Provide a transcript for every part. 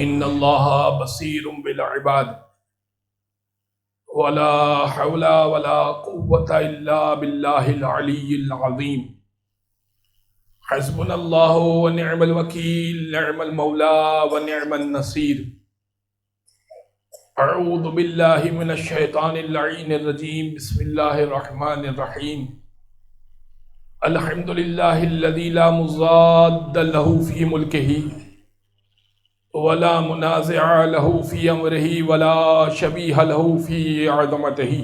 ان اللہ بصیر بالعباد ولا حول ولا قوة الا باللہ العلی العظیم حسبنا اللہ ونعم الوکیل نعم المولا ونعم النصیر اعوذ باللہ من الشیطان اللعین الرجیم بسم اللہ الرحمن الرحیم الحمد للہ الذی لا مضاد له فی ملکہ ولا منازع له في امره ولا شبيه له في عظمته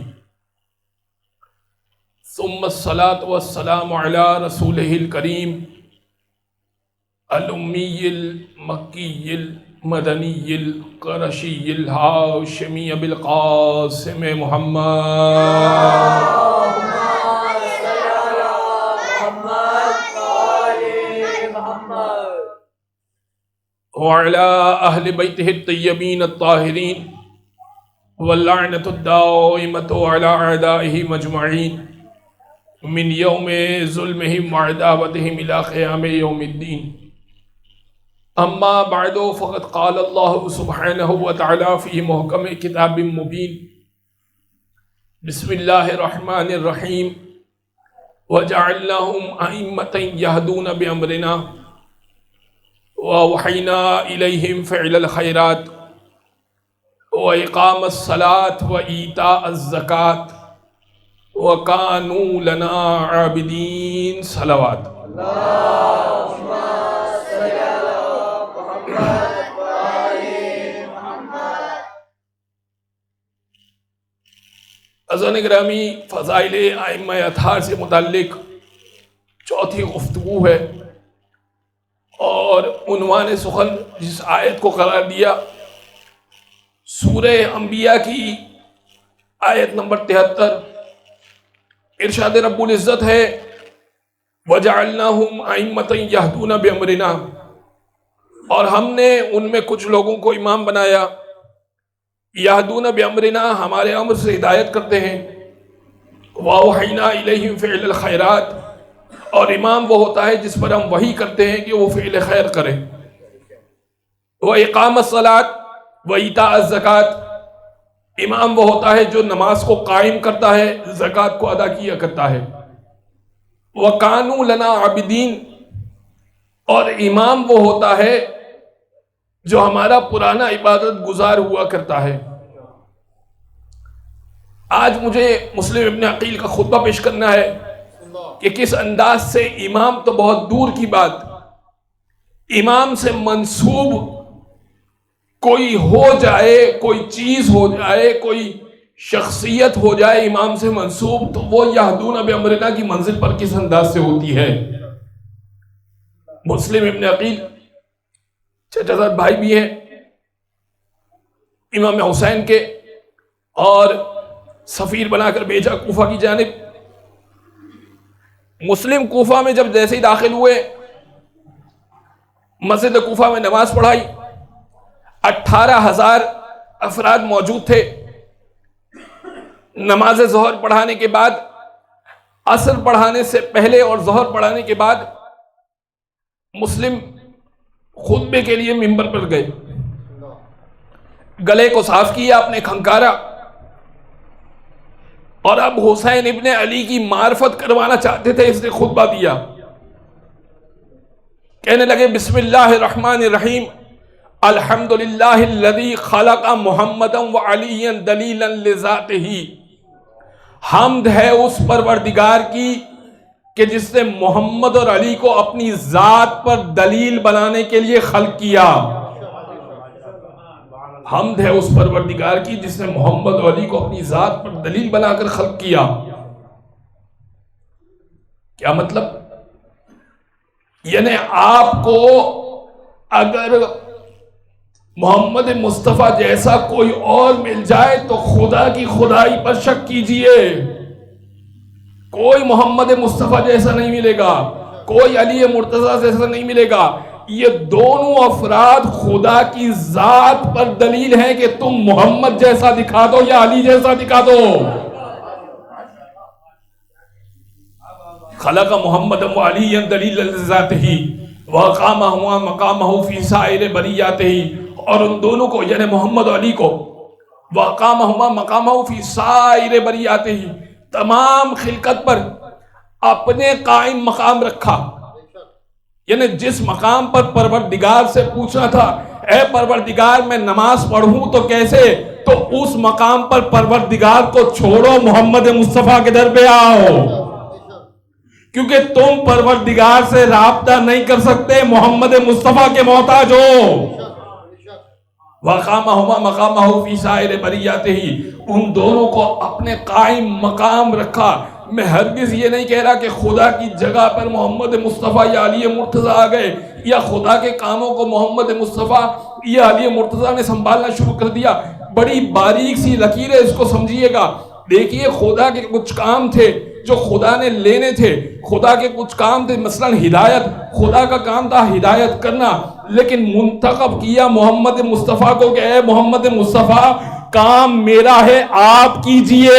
ثم الصلاة والسلام على رسوله الكريم الأمي المكي المدني القرشي الهاشمي بالقاسم محمد وعلى أهل بيته الطيبين الطاهرين واللعنة الدائمة على أعدائهم أجمعين من يوم ظلمهم وعداوتهم إلى قيام يوم الدين أما بعد فقد قال الله سبحانه وتعالى في محكم كتاب مبين بسم الله الرحمن الرحيم وجعلناهم أئمة يهدون بأمرنا وَوَحَيْنَا إِلَيْهِمْ فِعْلَ الْخَيْرَاتِ وَإِقَامَ الصَّلَاةِ وَإِيتَاءَ الزَّكَاةِ وَكَانُوا لَنَا عَابِدِينَ صلوات اللهم صل على محمد وآل محمد۔ عزیزان گرامی، فضائل ائمہ اطہار سے متعلق چوتھی گفتگو ہے اور عنوان سخن جس آیت کو قرار دیا سورہ انبیاء کی آیت نمبر 73، ارشاد رب العزت ہے وَجَعَلْنَاهُمْ أَئِمَّةً يَهْدُونَ بِأَمْرِنَا، اور ہم نے ان میں کچھ لوگوں کو امام بنایا، یہدون بِأَمْرِنَا، ہمارے امر سے ہدایت کرتے ہیں، وَأَوْحَيْنَا إِلَيْهِمْ فِعْلَ الْخَيْرَاتِ، اور امام وہ ہوتا ہے جس پر ہم وحی کرتے ہیں کہ وہ فعل خیر کرے، وَإِقَامَ الصَّلَاةِ وَإِيتَاءَ الزَّكَاةِ، امام وہ ہوتا ہے جو نماز کو قائم کرتا ہے، زکوٰۃ کو ادا کیا کرتا ہے، وَكَانُوا لَنَا عَابِدِينَ، اور امام وہ ہوتا ہے جو ہمارا پرانا عبادت گزار ہوا کرتا ہے۔ آج مجھے مسلم ابن عقیل کا خطبہ پیش کرنا ہے کہ کس انداز سے امام تو بہت دور کی بات، امام سے منسوب کوئی ہو جائے، کوئی چیز ہو جائے، کوئی شخصیت ہو جائے امام سے منسوب، تو وہ یہدون بامرنا کی منزل پر کس انداز سے ہوتی ہے۔ مسلم ابن عقیل چچا زاد بھائی بھی ہیں امام حسین کے، اور سفیر بنا کر بھیجا کوفہ کی جانب۔ مسلم کوفہ میں جب جیسے ہی داخل ہوئے، مسجد کوفہ میں نماز پڑھائی، 18,000 افراد موجود تھے۔ نماز ظہر پڑھانے کے بعد، عصر پڑھانے سے پہلے اور ظہر پڑھانے کے بعد مسلم خطبے کے لیے منبر پر گئے، گلے کو صاف کیا، اپنے کھنکارا، اور اب حسین ابن علی کی معرفت کروانا چاہتے تھے، اس نے خطبہ دیا، کہنے لگے بسم اللہ الرحمن الرحیم الحمدللہ الذی خلق محمدا وعلیا دلیلا لذاتہ، حمد ہے اس پروردگار کی کہ جس نے محمد اور علی کو اپنی ذات پر دلیل بنانے کے لیے خلق کیا۔ حمد ہے اس پروردگار کی جس نے محمد اور علی کو اپنی ذات پر دلیل بنا کر خلق کیا۔ کیا مطلب؟ یعنی آپ کو اگر محمد مصطفیٰ جیسا کوئی اور مل جائے تو خدا کی خدائی پر شک کیجئے، کوئی محمد مصطفیٰ جیسا نہیں ملے گا، کوئی علی مرتضیٰ جیسا نہیں ملے گا۔ یہ دونوں افراد خدا کی ذات پر دلیل ہے کہ تم محمد جیسا دکھا دو یا علی جیسا دکھا دو۔ خلق محمد وعلی دلیل ذاتہ وقامہ مقامہ فی سائر بریاتہ، اور ان دونوں کو یعنی محمد علی کو وقامہما مقامہ فی سائر بریاتہ تمام خلقت پر اپنے قائم مقام رکھا. یعنی جس مقام پر پروردگار سے پوچھنا تھا اے پروردگار میں نماز پڑھوں تو کیسے، تو اس مقام پر پروردگار کو چھوڑو، محمد مصطفیٰ کے در پہ آؤ، کیونکہ تم پروردگار سے رابطہ نہیں کر سکتے، محمد مصطفیٰ کے محتاج ہو. وَقَامَهُمَا مَقَامَهُ فِي سَائِرِ بَرِيَّاتِهِ ان دونوں کو اپنے قائم مقام رکھا. میں ہرگز یہ نہیں کہہ رہا کہ خدا کی جگہ پر محمد مصطفیٰ یا علی مرتضیٰ آ گئے، یا خدا کے کاموں کو محمد مصطفیٰ یا علی مرتضیٰ نے سنبھالنا شروع کر دیا. بڑی باریک سی لکیر ہے، اس کو سمجھیے گا. دیکھیے خدا کے کچھ کام تھے جو خدا نے لینے تھے، خدا کے کچھ کام تھے، مثلا ہدایت، خدا کا کام تھا ہدایت کرنا، لیکن منتخب کیا محمد مصطفیٰ کو کہ اے محمد مصطفیٰ کام میرا ہے، آپ کیجئے،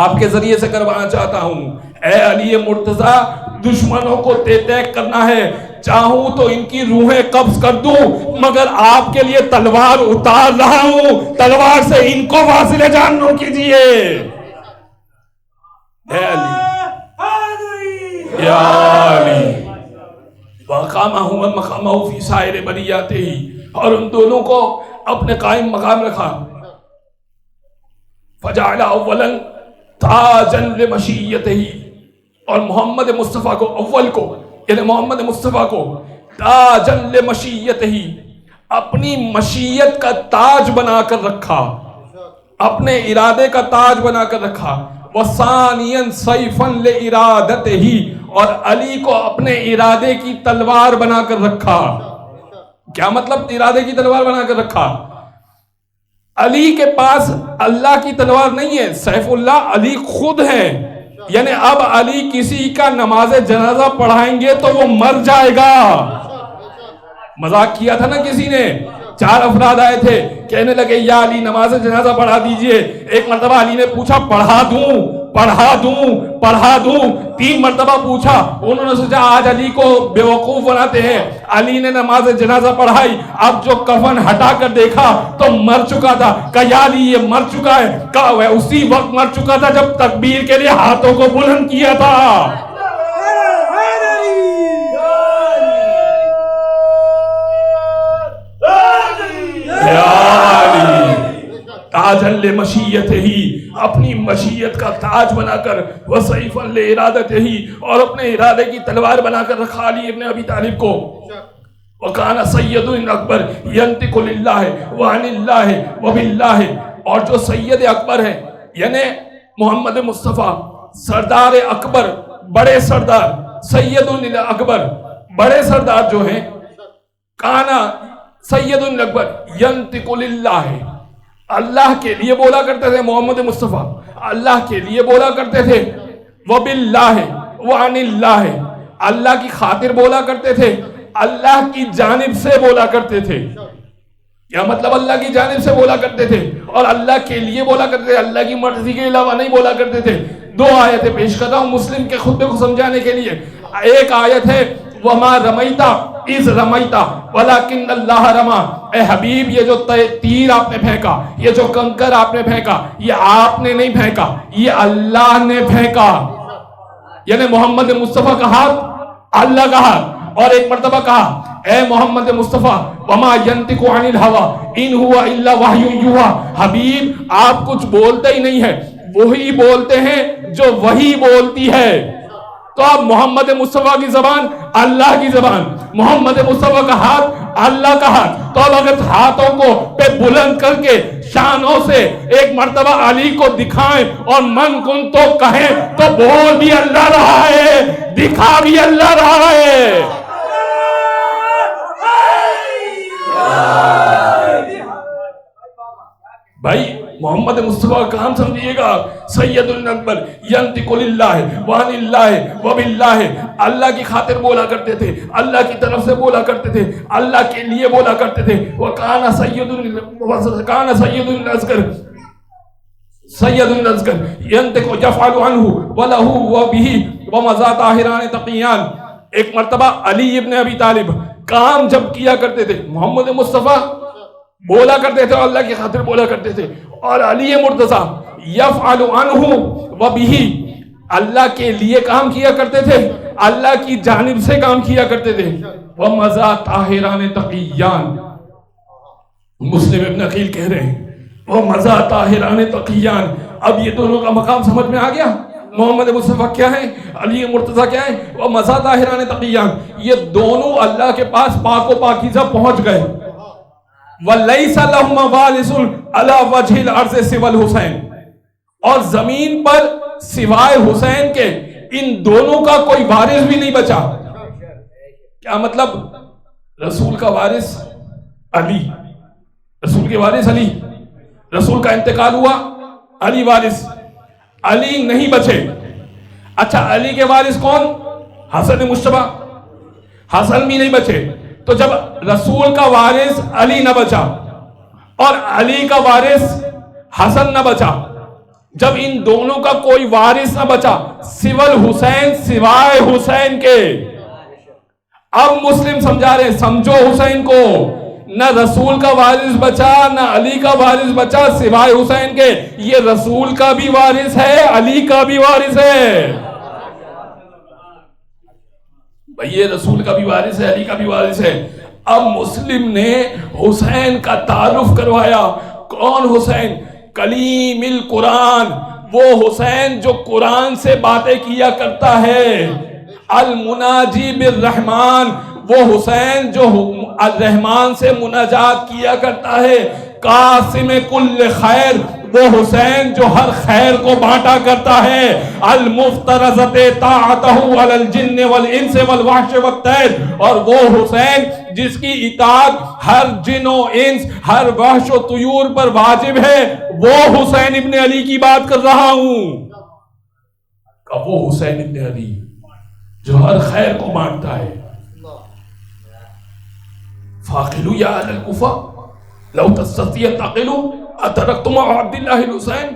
آپ کے ذریعے سے کروانا چاہتا ہوں. اے علی مرتضیٰ دشمنوں کو طے کرنا ہے، چاہوں تو ان کی روحیں قبض کر دوں، مگر آپ کے لیے تلوار اتار رہا ہوں، تلوار سے ان کو واصل جہنم کیجئے. اے علی یا علی وَقَامَهُمَا مَقَامَهُ فِي سَائِرِ بَرِيَّاتِهِ اور ان دونوں کو اپنے قائم مقام رکھا. فَجَعَلَ أَوَّلًا تَاجًا لِمَشِيَّتِهِ اور محمد مصطفیٰ کو اول کو یعنی محمد مصطفیٰ کو تاجًا لِمَشِيَّتِهِ اپنی مشیت کا تاج بنا کر رکھا، اپنے ارادے کا تاج بنا کر رکھا. وَثَانِيًا سَيْفًا لِإِرَادَتِهِ اور علی کو اپنے ارادے کی تلوار بنا کر رکھا. کیا مطلب ارادے کی تلوار بنا کر رکھا؟ علی کے پاس اللہ کی تلوار نہیں ہے، سیف اللہ علی خود ہیں. یعنی اب علی کسی کا نماز جنازہ پڑھائیں گے تو وہ مر جائے گا. مذاق کیا تھا نا کسی نے، 4 افراد آئے تھے کہنے لگے یا علی نماز جنازہ پڑھا دیجئے. ایک مرتبہ علی نے پوچھا پڑھا دوں پڑھا دوں پڑھا دوں، 3 مرتبہ پوچھا. انہوں نے سوچا آج علی کو بیوقوف بناتے ہیں. علی نے نماز جنازہ پڑھائی. اب جو کفن ہٹا کر دیکھا تو مر چکا تھا. کہا یا علی یہ مر چکا ہے. کہا وہ اسی وقت مر چکا تھا جب تکبیر کے لیے ہاتھوں کو بلند کیا تھا. تاجًا لِمَشِيَّتِهِ اپنی مشیت کا تاج بنا کر، وَسَيْفًا لِإِرَادَتِهِ اور اپنے ارادے کی تلوار بنا کر رکھا علی ابن ابی طالب کو. وَكَانَ سَيِّدُ الْأَكْبَرِ يَنْطِقُ لِلَّهِ وَعَنِ اللَّهِ وَبِاللَّهِ اور جو سید اکبر ہے یعنی محمد مصطفیٰ سردار اکبر، بڑے سردار، سید الاکبر بڑے سردار جو ہیں، کانا سید الاکبر ینطق للہ اللہ کے لیے بولا کرتے تھے. محمد مصطفیٰ اللہ کے لیے بولا کرتے تھے. وَبِاللَّهِ وَعَنِ اللَّهِ اللہ کی خاطر بولا کرتے تھے، اللہ کی جانب سے بولا کرتے تھے. کیا مطلب اللہ کی جانب سے بولا کرتے تھے اور اللہ کے لیے بولا کرتے تھے، اللہ کی مرضی کے علاوہ نہیں بولا کرتے تھے. 2 آیتیں پیش کرتا ہوں مسلم کے خطبے کو سمجھانے کے لیے. ایک آیت ہے وَمَا رَمَيْتَ اِذْ رَمَيْتَ وَلَكِنَّ اللَّهَ رَمَى اے حبیب یہ جو تیر آپ نے پھینکا، یہ جو کنکر آپ نے پھینکا، یہ آپ نے نہیں پھینکا، یہ اللہ نے پھینکا. یعنی محمد مصطفیٰ کا ہاتھ اللہ کا ہاتھ. اور ایک مرتبہ کہا اے محمد مصطفیٰ وَمَا يَنْتِقُ عَنِ الْهَوَىٰ إِنْ هُوَ إِلَّا وَحْيٌ يُوحَىٰ حبیب آپ کچھ بولتے ہی نہیں ہے، وہی بولتے ہیں جو وہی بولتی ہے. تو اب محمد مصطفیٰ کی زبان اللہ کی زبان، محمد مصطفیٰ کا ہاتھ اللہ کا ہاتھ. تو اب اگر ہاتھوں کو پہ بلند کر کے شانوں سے ایک مرتبہ علی کو دکھائیں اور من کن تو کہیں تو بول بھی اللہ رہا ہے، دکھا بھی اللہ رہا ہے. بھائی محمد مصطفیٰ کا کام سمجھئے گا. سید الاکبر ینطق للہ وعن اللہ وباللہ اللہ کی خاطر بولا کرتے تھے، اللہ کی طرف سے بولا کرتے تھے، اللہ کے لیے بولا کرتے تھے. وَكَانَ سَيِّدُ الْأَصْغَرِ سید الازگر ینطق یفعل عنہ وَلَهُ وَبِهِ وَمَزَا طَاہِرَانِ تَقِیَّانِ. ایک مرتبہ علی ابن ابی طالب کام جب کیا کرتے تھے محمد مصطفیٰ بولا کرتے تھے اللہ کی خاطر بولا کرتے تھے، اور علی مرتضیٰ یفعل عنہ وبہ اللہ کے لیے کام کیا کرتے تھے، اللہ کی جانب سے کام کیا کرتے تھے۔ وَمَضَى طَاہِرَانِ تَقِيَّانِ مسلم ابن عقیل کہہ رہے ہیں وَمَضَى طَاہِرَانِ تَقِيَّانِ۔ اب یہ دونوں کا مقام سمجھ میں آ گیا، محمد مصطفیٰ کیا ہے، علی مرتضیٰ کیا ہے، وَمَضَى طَاہِرَانِ تَقِيَّانِ، یہ دونوں اللہ کے پاس پاک و پاکیزہ پہنچ گئے۔ وَلَيْسَ لَهُمَ وَارِثٌ عَلَى وَجْهِ الْأَرْضِ سِوَى الْحُسَيْنِ، اور زمین پر سوائے حسین کے ان دونوں کا کوئی وارث بھی نہیں بچا۔ کیا مطلب؟ رسول کا وارث علی، رسول کے وارث علی، رسول کا انتقال ہوا علی وارث، علی نہیں بچے۔ اچھا علی کے وارث کون؟ حسن مجتبیٰ، حسن بھی نہیں بچے۔ تو جب رسول کا وارث علی نہ بچا اور علی کا وارث حسن نہ بچا، جب ان دونوں کا کوئی وارث نہ بچا سول حسین، سوائے حسین کے، اب مسلم سمجھا رہے ہیں سمجھو حسین کو، نہ رسول کا وارث بچا نہ علی کا وارث بچا سوائے حسین کے، یہ رسول کا بھی وارث ہے علی کا بھی وارث ہے۔ بھئی یہ رسول کا بھی وارث ہے علی کا بھی وارث ہے۔ اب مسلم نے حسین کا تعارف کروایا۔ کون حسین؟ کلیم القرآن، وہ حسین جو قرآن سے باتیں کیا کرتا ہے، المناجی بالرحمن، وہ حسین جو الرحمن سے مناجات کیا کرتا ہے، قاسم کل خیر، وہ حسین جو ہر خیر کو بانٹا کرتا ہے، المفترضت طاعتہ علی الجن والانس والوحش والطیر، اور وہ حسین جس کی اطاعت ہر جن و انس، ہر وحش و طیور پر واجب ہے، وہ حسین ابن علی کی بات کر رہا ہوں۔ کہ وہ حسین ابن علی جو ہر خیر کو بانٹتا ہے۔ فاقلو یا اہل الکوفہ لو تستطیع تعقلو اترکتم عبداللہ الحسین،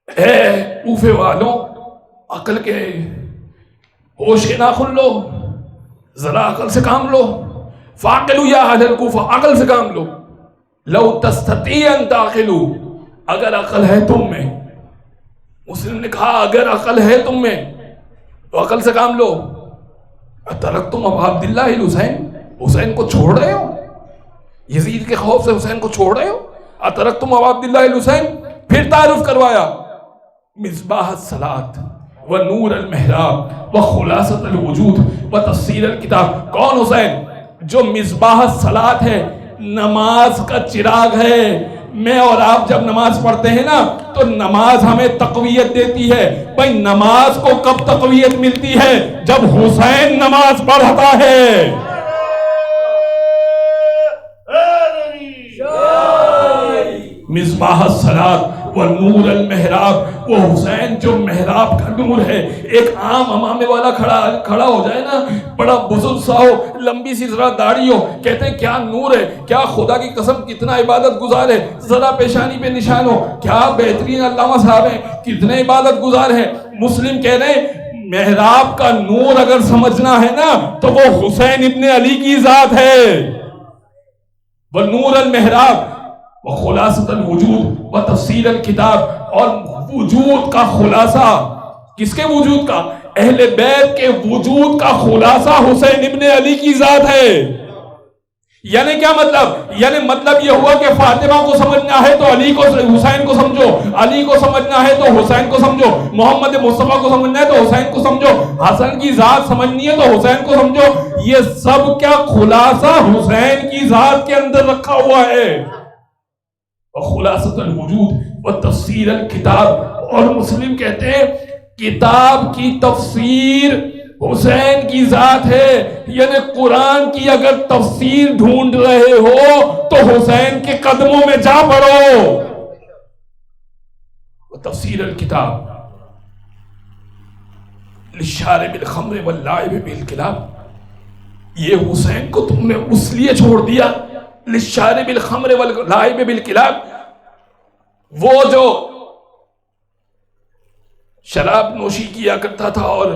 اے کوفے والوں عقل کے ہوش کے ناخن لو، ذرا عقل سے کام لو۔ فاقلو یا اہل الکوفہ، عقل سے کام لو۔ لو تستطیع ان تعقلو، اگر عقل ہے تم میں، مسلم نے کہا اگر عقل ہے تم میں تو عقل سے کام لو۔ اترکتم عبداللہ الحسین، حسین کو چھوڑ رہے ہو، یزید کے خوف سے حسین کو چھوڑ رہے ہو۔ اترکتم عبداللہ الحسین، پھر تعارف کروایا، مصباح الصلاۃ و نور المحراب و خلاصۃ الوجود و تفسیر الکتاب۔ کون حسین؟ جو مصباح الصلاۃ ہے، نماز کا چراغ ہے۔ میں اور آپ جب نماز پڑھتے ہیں نا تو نماز ہمیں تقویت دیتی ہے۔ بھئی نماز کو کب تقویت ملتی ہے؟ جب حسین نماز پڑھتا ہے۔ مصباح الصلاۃ و نور المحراب، وہ حسین جو محراب کا نور ہے۔ ایک عام امامے والا کھڑا ہو جائے نا، بڑا بزرگ سا ہو، لمبی سی ذرا داڑھی ہو، کہتے ہیں کیا نور ہے، کیا خدا کی قسم کتنا عبادت گزار ہے، ذرا پیشانی پہ نشان ہو، کیا بہترین علامہ صاحب ہیں، کتنے عبادت گزار ہیں۔ مسلم کہہ رہے ہیں محراب کا نور اگر سمجھنا ہے نا تو وہ حسین ابن علی کی ذات ہے۔ وہ نور المحراب وخلاصۃ الوجود و تفسیر الکتاب، اور وجود کا خلاصہ، کس کے وجود کا؟ اہل بیت کے وجود کا خلاصہ حسین ابن علی کی ذات ہے۔ یعنی کیا مطلب؟ یعنی مطلب یہ ہوا کہ فاطمہ کو سمجھنا ہے تو علی کو، حسین کو سمجھو، علی کو سمجھنا ہے تو حسین کو سمجھو، محمد مصطفیٰ کو سمجھنا ہے تو حسین کو سمجھو، حسن کی ذات سمجھنی ہے تو حسین کو سمجھو۔ یہ سب کیا خلاصہ حسین کی ذات کے اندر رکھا ہوا ہے۔ خلاصۃ الوجود و تفسیر الکتاب، اور مسلم کہتے ہیں کتاب کی تفسیر حسین کی ذات ہے۔ یعنی قرآن کی اگر تفسیر ڈھونڈ رہے ہو تو حسین کے قدموں میں جا پڑو۔ و تفسیر الکتاب للشارب الخمر واللعب بالکلاب، یہ حسین کو تم نے اس لیے چھوڑ دیا، للشارب الخمر واللعب بالکلاب، وہ جو شراب نوشی کیا کرتا تھا اور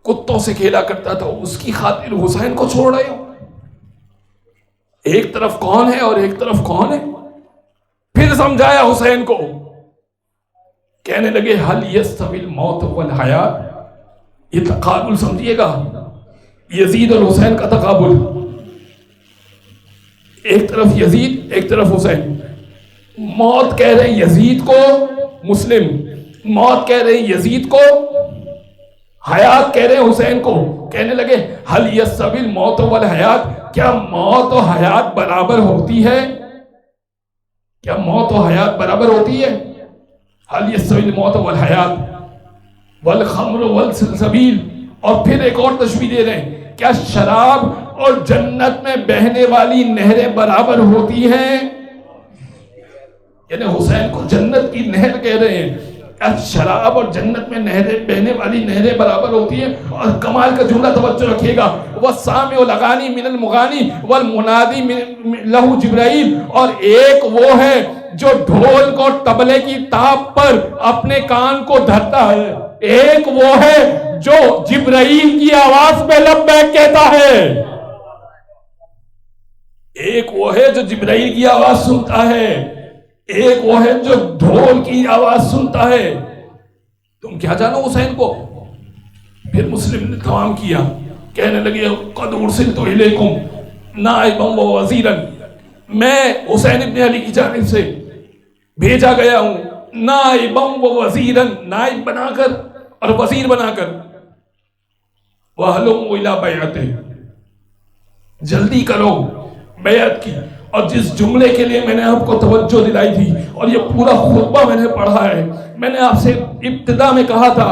کتوں سے کھیلا کرتا تھا، اس کی خاطر حسین کو چھوڑ رہے ہو؟ ایک طرف کون ہے اور ایک طرف کون ہے؟ پھر سمجھایا حسین کو، کہنے لگے حل یستوی الموت والحیات، یہ تقابل سمجھیے گا، یزید اور حسین کا تقابل، ایک طرف یزید ایک طرف حسین، موت کہہ رہے ہیں یزید کو مسلم، موت کہہ رہے ہیں یزید کو، حیات کہہ رہے ہیں حسین کو، کہنے لگے حل یستوی الموت والحیات، کیا موت و حیات برابر ہوتی ہے؟ کیا موت و حیات برابر ہوتی ہے؟ حل یستوی الموت والحیات والخمر والسلسبیل، اور پھر ایک اور تشبیہ دے رہے ہیں، کیا شراب اور جنت میں بہنے والی نہریں برابر ہوتی ہیں؟ یعنی حسین کو جنت کی نہر کہہ رہے ہیں، کیا شراب اور جنت میں نہریں بہنے والی نہریں برابر ہوتی ہیں؟ اور کمال کا جملہ توجہ رکھیے گا، وَالسَّامِعُ الْأَغَانِي مِنَ الْمُغَانِي وَالْمُنَادِي لَهُ جِبْرَائِیل، اور ایک وہ ہے جو ڈھول کو طبلے کی تاپ پر اپنے کان کو دھرتا ہے، ایک وہ ہے جو جبرائیل کی آواز پہ لبیک کہتا ہے، ایک وہ ہے جو جبرائیل کی آواز سنتا ہے، ایک وہ ہے جو ڈھول کی آواز سنتا ہے۔ تم کیا جانو حسین کو؟ پھر مسلم نے تمام کیا، کہنے لگے قد ارسلت الیکم نائبا و وزیرا، میں حسین ابن علی کی جانب سے بھیجا گیا ہوں نائبا و وزیرا، نائب بنا کر اور وزیر بنا کر، وَهَلُمُّ إِلَىٰ بَيْعَتِهِ، جلدی کرو بیعت کی۔ اور جس جملے کے لیے میں نے آپ کو توجہ دلائی تھی اور یہ پورا خطبہ میں نے پڑھا ہے، میں نے آپ سے ابتدا میں کہا تھا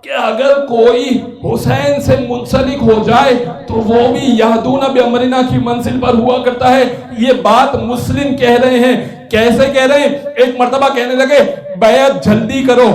کہ اگر کوئی حسین سے منسلک ہو جائے تو وہ بھی یہدون بامرنا کی منزل پر ہوا کرتا ہے۔ یہ بات مسلم کہہ رہے ہیں، کیسے کہہ رہے ہیں؟ ایک مرتبہ کہنے لگے بیعت جلدی کرو،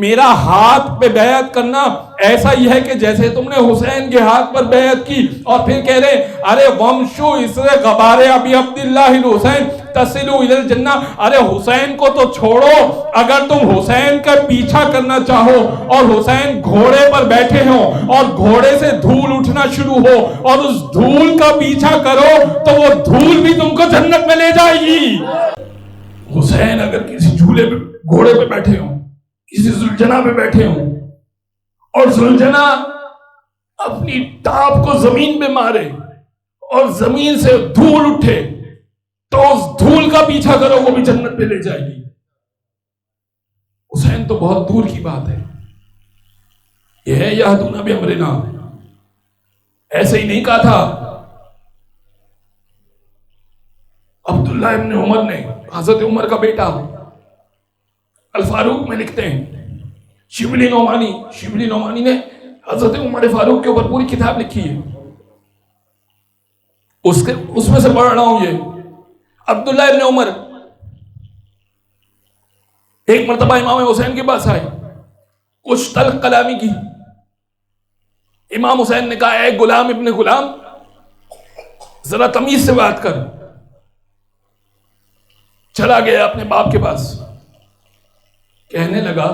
میرا ہاتھ پہ بیعت کرنا ایسا ہی ہے کہ جیسے تم نے حسین کے ہاتھ پر بیعت کی، اور پھر کہہ رہے ارے ومشو اسرے غبارے ابی عبداللہ الحسین تصلوا الی الجنہ، ارے حسین کو تو چھوڑو، اگر تم حسین کا پیچھا کرنا چاہو اور حسین گھوڑے پر بیٹھے ہوں اور گھوڑے سے دھول اٹھنا شروع ہو اور اس دھول کا پیچھا کرو تو وہ دھول بھی تم کو جنت میں لے جائے گی۔ حسین اگر کسی جھولے پہ گھوڑے پہ بیٹھے ہوں، کسی زلجنہ پہ بیٹھے ہوں اور زلجنہ اپنی ٹاپ کو زمین پہ مارے اور زمین سے دھول اٹھے تو اس دھول کا پیچھا کرو، وہ بھی جنت پہ لے جائے گی۔ حسین تو بہت دور کی بات ہے، یہ ہے یہدون بامرنا، ایسے ہی نہیں کہا تھا عبداللہ ابن عمر نے، حضرت عمر کا بیٹا، الفاروق میں لکھتے ہیں، شبلی نعمانی نے حضرت عمر فاروق کے اوپر پوری کتاب لکھی ہے، اس میں سے پڑھ رہا ہوں۔ یہ عبداللہ ابن عمر ایک مرتبہ امام حسین کے پاس آئے، کچھ تلخ کلامی کی۔ امام حسین نے کہا اے غلام ابن غلام، ذرا تمیز سے بات کر۔ چلا گیا اپنے باپ کے پاس، کہنے لگا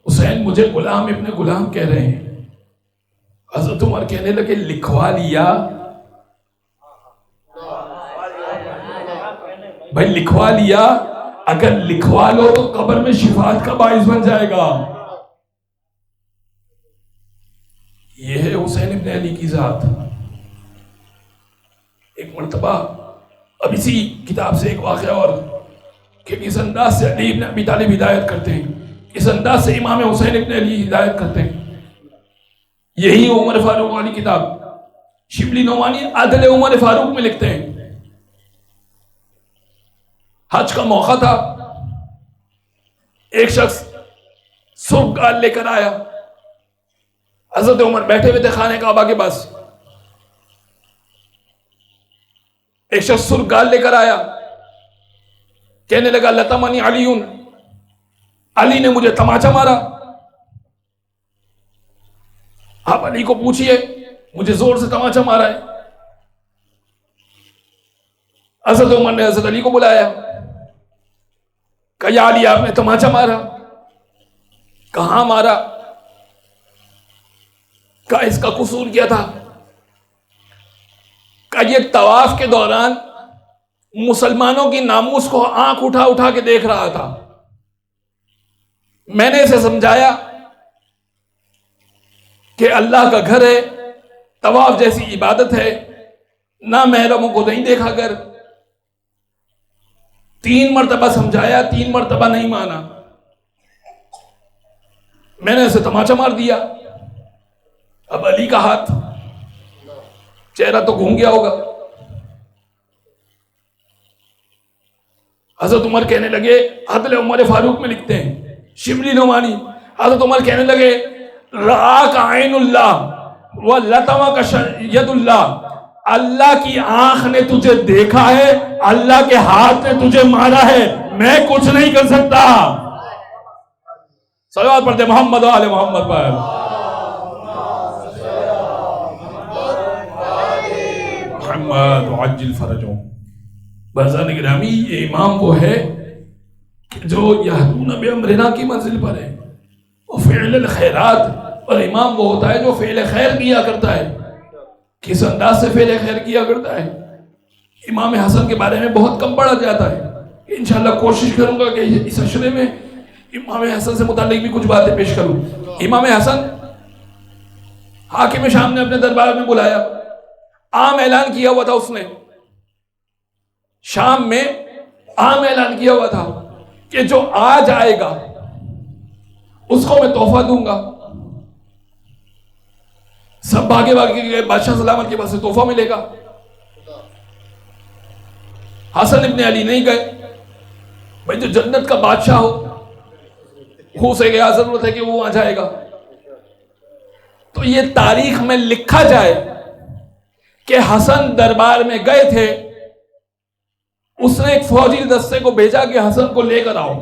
حسین مجھے غلام ابن غلام کہہ رہے ہیں۔ حضرت عمر کہنے لگے لکھوا لیا؟ بھائی لکھوا لیا؟ اگر لکھوا لو تو قبر میں شفاعت کا باعث بن جائے گا۔ یہ ہے حسین ابن علی کی ذات۔ ایک مرتبہ اب اسی کتاب سے ایک واقعہ اور کہ اس انداز سے علی ابن ابی طالب ہدایت کرتے ہیں، اس انداز سے امام حسین ابن علی ہدایت کرتے ہیں۔ یہی عمر فاروق والی کتاب شبلی نعمانی عدل عمر فاروق میں لکھتے ہیں۔ حج کا موقع تھا، ایک شخص سرخ گال لے کر آیا، حضرت عمر بیٹھے ہوئے تھے خانہ کعبہ کے پاس، ایک شخص سرخ گال لے کر آیا، کہنے لگا لطمنی علیون، علی نے مجھے تماچا مارا۔ آپ علی کو پوچھئے مجھے زور سے تماچا مارا ہے۔ حضرت عمر نے حضرت علی کو بلایا، کہا یا علی آپ نے تماچا مارا؟ کہاں مارا؟ اس کا قصور کیا تھا؟ یہ طواف کے دوران مسلمانوں کی ناموس کو آنکھ اٹھا اٹھا کے دیکھ رہا تھا. میں نے اسے سمجھایا کہ اللہ کا گھر ہے، طواف جیسی عبادت ہے، نہ محرموں کو نہیں دیکھا کر. 3 مرتبہ سمجھایا، 3 مرتبہ نہیں مانا. میں نے اسے تماچا مار دیا. اب علی کا ہاتھ، چہرہ تو گھوم گیا ہوگا. حضرت عمر کہنے لگے، عدل عمر فاروق میں لکھتے ہیں، شبلی نعمانی، حضرت عمر کہنے لگے رآک عین اللہ ولطمک ید اللہ، اللہ کی آنکھ نے تجھے دیکھا ہے، اللہ کے ہاتھ نے تجھے مارا ہے، میں کچھ نہیں کر سکتا. صلوات پڑھتے محمد و آل محمد پر. محمد عجل فرجوں. برزان گرامی، یہ امام وہ ہے کہ جو یہدون بامرنا کی منزل پر ہے، وہ فعل الخیرات. اور امام وہ ہوتا ہے جو فعل خیر کیا کرتا ہے. کس انداز سے فعل خیر کیا کرتا ہے؟ امام حسن کے بارے میں بہت کم پڑھا جاتا ہے. انشاءاللہ کوشش کروں گا کہ اس اشرے میں امام حسن سے متعلق بھی کچھ باتیں پیش کروں. امام حسن حاکم شام نے اپنے دربار میں بلایا، عام اعلان کیا ہوا تھا. اس نے شام میں عام اعلان کیا ہوا تھا کہ جو آج آئے گا اس کو میں تحفہ دوں گا. سب بھاگے بھاگے گئے، بادشاہ سلامت کے پاس سے تحفہ ملے گا. حسن ابن علی نہیں گئے. بھائی جو جنت کا بادشاہ ہو سے گیا، ضرورت ہے کہ وہ وہاں جائے گا. تو یہ تاریخ میں لکھا جائے کہ حسن دربار میں گئے تھے، اس نے ایک فوجی دستے کو بھیجا کہ حسن کو لے کر آؤ،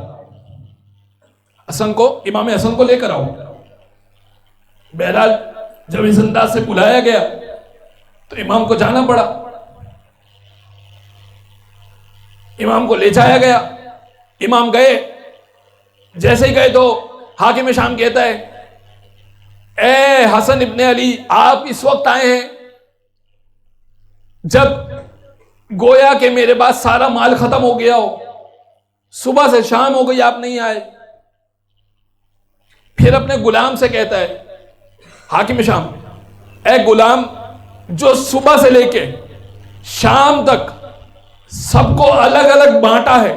حسن کو، امام حسن کو لے کر آؤ. بہرحال جب اس انداز سے بلایا گیا تو امام کو جانا پڑا. امام کو لے جایا گیا. امام گئے. جیسے ہی گئے تو حاکم شام کہتا ہے، اے حسن ابن علی، آپ اس وقت آئے ہیں جب گویا کہ میرے پاس سارا مال ختم ہو گیا ہو. صبح سے شام ہو گئی، آپ نہیں آئے. پھر اپنے غلام سے کہتا ہے حاکم شام، اے غلام جو صبح سے لے کے شام تک سب کو الگ الگ بانٹا ہے،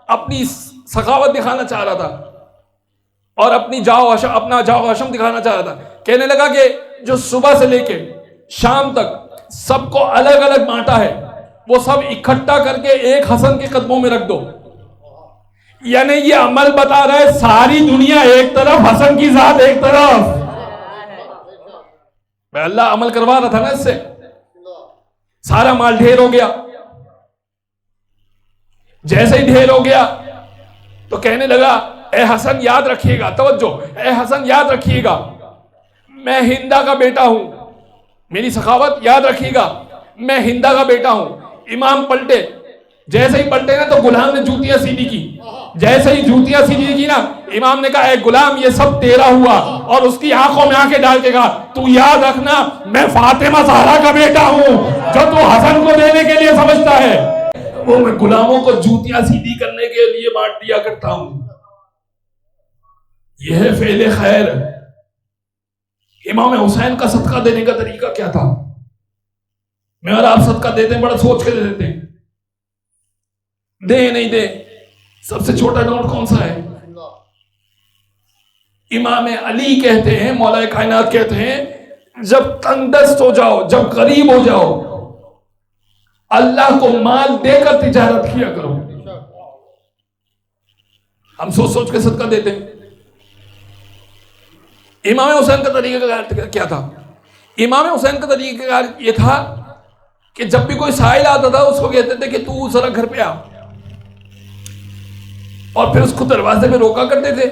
اپنی سخاوت دکھانا چاہ رہا تھا اور اپنا جاؤ حشم دکھانا چاہ رہا تھا. کہنے لگا کہ جو صبح سے لے کے شام تک سب کو الگ الگ بانٹا ہے، وہ سب اکٹھا کر کے ایک حسن کے قدموں میں رکھ دو. یعنی یہ عمل بتا رہا ہے، ساری دنیا ایک طرف، حسن کی ذات ایک طرف. اللہ عمل کروا رہا تھا نا اس سے. سارا مال ڈھیر ہو گیا. جیسے ہی ڈھیر ہو گیا تو کہنے لگا، اے حسن یاد رکھیے گا، توجہ، اے حسن یاد رکھیے گا، میں ہندا کا بیٹا ہوں. میری سخاوت یاد رکھیے گا، میں ہندا کا بیٹا ہوں. امام پلٹے. جیسے ہی پلٹے نا تو غلام نے جوتیاں سیدھی کی. جیسے ہی جوتیاں سیدھی کی نا، امام نے کہا، اے غلام یہ سب تیرا ہوا. اور اس کی آنکھوں میں آنکھیں ڈال کے کہا، تو یاد رکھنا میں فاطمہ زہرا کا بیٹا ہوں، جو تو حسن کو دینے کے لیے سمجھتا ہے وہ میں غلاموں کو جوتیاں سیدھی کرنے کے لیے بانٹ دیا کرتا ہوں. یہ ہے فعل خیر. امام حسین کا صدقہ دینے کا طریقہ کیا تھا؟ میں اور آپ صدقہ دیتے ہیں، بڑا سوچ کے دے دیتے ہیں، دے نہیں دے. سب سے چھوٹا نوٹ کون سا ہے؟ امام علی کہتے ہیں، مولا کائنات کہتے ہیں، جب تنگ دست ہو جاؤ، جب غریب ہو جاؤ، اللہ کو مال دے کر تجارت کیا کرو. ہم سوچ سوچ کے صدقہ دیتے ہیں. امام حسین کا طریقہ کیا تھا؟ امام حسین کا طریقہ یہ تھا کہ جب بھی کوئی سائل آتا تھا اس کو کہتے تھے کہ تو ذرا گھر پہ آ، اور پھر اس کو دروازے پہ روکا کرتے تھے